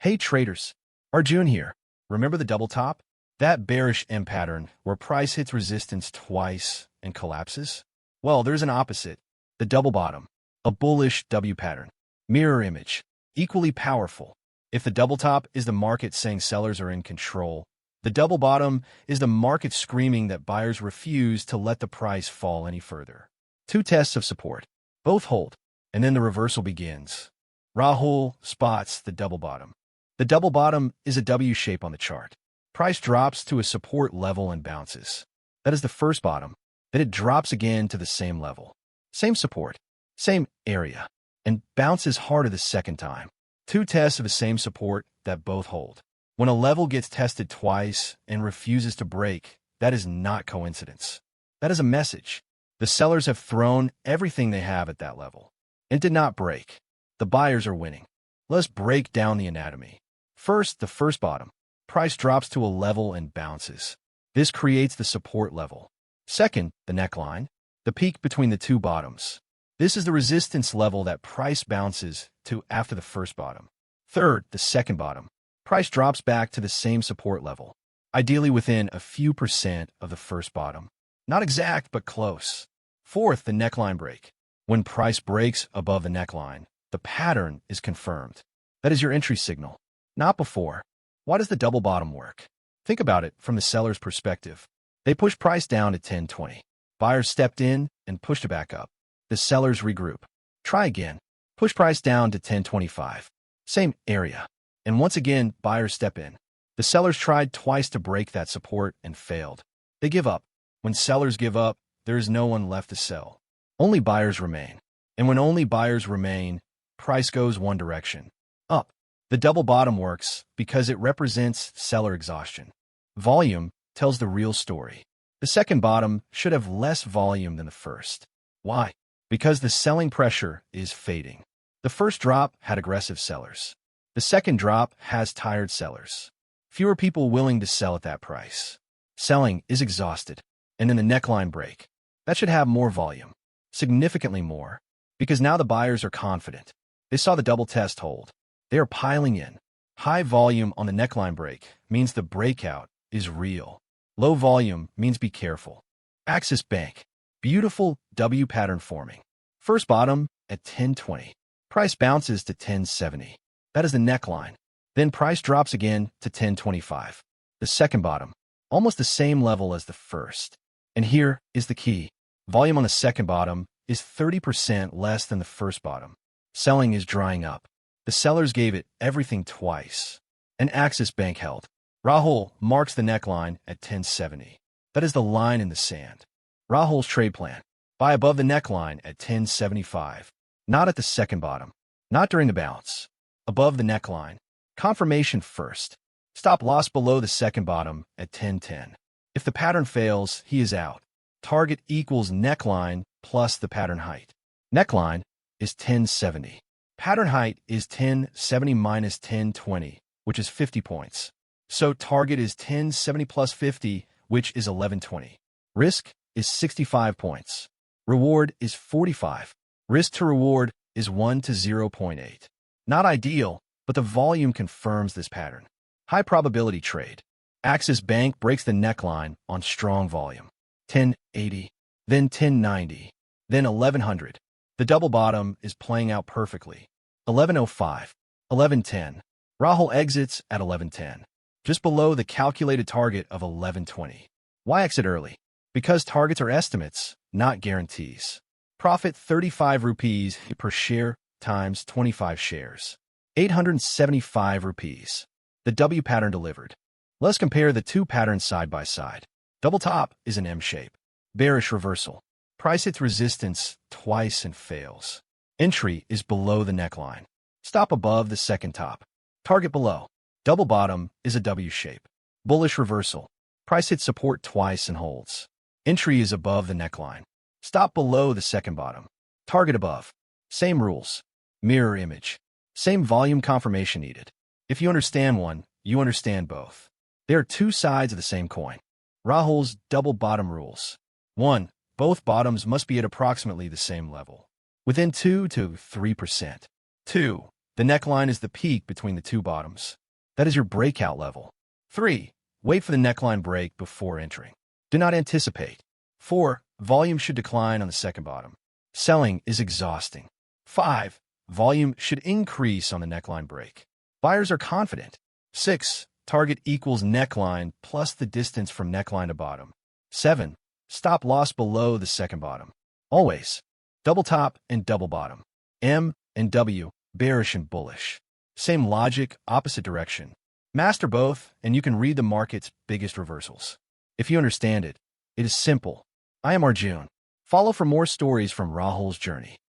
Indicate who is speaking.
Speaker 1: Hey traders, Arjun here. Remember the double top? That bearish M pattern where price hits resistance twice and collapses? Well, there's an opposite, the double bottom, a bullish W pattern. Mirror image, equally powerful. If the double top is the market saying sellers are in control, the double bottom is the market screaming that buyers refuse to let the price fall any further. Two tests of support, both hold, and then the reversal begins. Rahul spots the double bottom. The double bottom is a W shape on the chart. Price drops to a support level and bounces. That is the first bottom. Then it drops again to the same level. Same support, same area, and bounces harder the second time. Two tests of the same support that both hold. When a level gets tested twice and refuses to break, that is not coincidence. That is a message. The sellers have thrown everything they have at that level and did not break. The buyers are winning. Let's break down the anatomy. First, the first bottom. Price drops to a level and bounces. This creates the support level. Second, the neckline, the peak between the two bottoms. This is the resistance level that price bounces to after the first bottom. Third, the second bottom. Price drops back to the same support level, ideally within a few percent of the first bottom. Not exact, but close. Fourth, the neckline break. When price breaks above the neckline, the pattern is confirmed. That is your entry signal. Not before. Why does the double bottom work? Think about it from the seller's perspective. They pushed price down to 10.20. Buyers stepped in and pushed it back up. The sellers regroup. Try again. Push price down to 10.25. Same area. And once again, buyers step in. The sellers tried twice to break that support and failed. They give up. When sellers give up, there is no one left to sell. Only buyers remain. And when only buyers remain, price goes one direction, up. The double bottom works because it represents seller exhaustion. Volume tells the real story. The second bottom should have less volume than the first. Why? Because the selling pressure is fading. The first drop had aggressive sellers. The second drop has tired sellers. Fewer people willing to sell at that price. Selling is exhausted. And then the neckline break. That should have more volume. Significantly more. Because now the buyers are confident. They saw the double test hold. They are piling in. High volume on the neckline break means the breakout is real. Low volume means be careful. Axis Bank. Beautiful W pattern forming. First bottom at 10.20. Price bounces to 10.70. That is the neckline. Then price drops again to 10.25. The second bottom. Almost the same level as the first. And here is the key. Volume on the second bottom is 30% less than the first bottom. Selling is drying up. The sellers gave it everything twice. And Axis Bank held. Rahul marks the neckline at 10.70. That is the line in the sand. Rahul's trade plan. Buy above the neckline at 10.75. Not at the second bottom. Not during the bounce. Above the neckline. Confirmation first. Stop loss below the second bottom at 10.10. If the pattern fails, he is out. Target equals neckline plus the pattern height. Neckline is 10.70. Pattern height is 10.70 minus 10.20, which is 50 points. So target is 10.70 plus 50, which is 11.20. Risk is 65 points. Reward is 45. Risk to reward is 1 to 0.8. Not ideal, but the volume confirms this pattern. High probability trade. Axis Bank breaks the neckline on strong volume. 10.80, then 10.90, then 1100. The double bottom is playing out perfectly. 11.05, 11.10. Rahul exits at 11.10, just below the calculated target of 11.20. Why exit early? Because targets are estimates, not guarantees. Profit 35 rupees per share times 25 shares. 875 rupees. The W pattern delivered. Let's compare the two patterns side by side. Double top is an M shape. Bearish reversal. Price hits resistance twice and fails. Entry is below the neckline. Stop above the second top. Target below. Double bottom is a W shape. Bullish reversal. Price hits support twice and holds. Entry is above the neckline. Stop below the second bottom. Target above. Same rules. Mirror image. Same volume confirmation needed. If you understand one, you understand both. They are two sides of the same coin. Rahul's double bottom rules. 1. Both bottoms must be at approximately the same level, within 2 to 3%. 2. The neckline is the peak between the two bottoms. That is your breakout level. 3. Wait for the neckline break before entering. Do not anticipate. 4. Volume should decline on the second bottom. Selling is exhausting. 5. Volume should increase on the neckline break. Buyers are confident. 6. Target equals neckline plus the distance from neckline to bottom. 7. Stop loss below the second bottom. Always. Double top and double bottom. M and W, bearish and bullish. Same logic, opposite direction. Master both, and you can read the market's biggest reversals. If you understand it, it is simple. I am Arjun. Follow for more stories from Rahul's journey.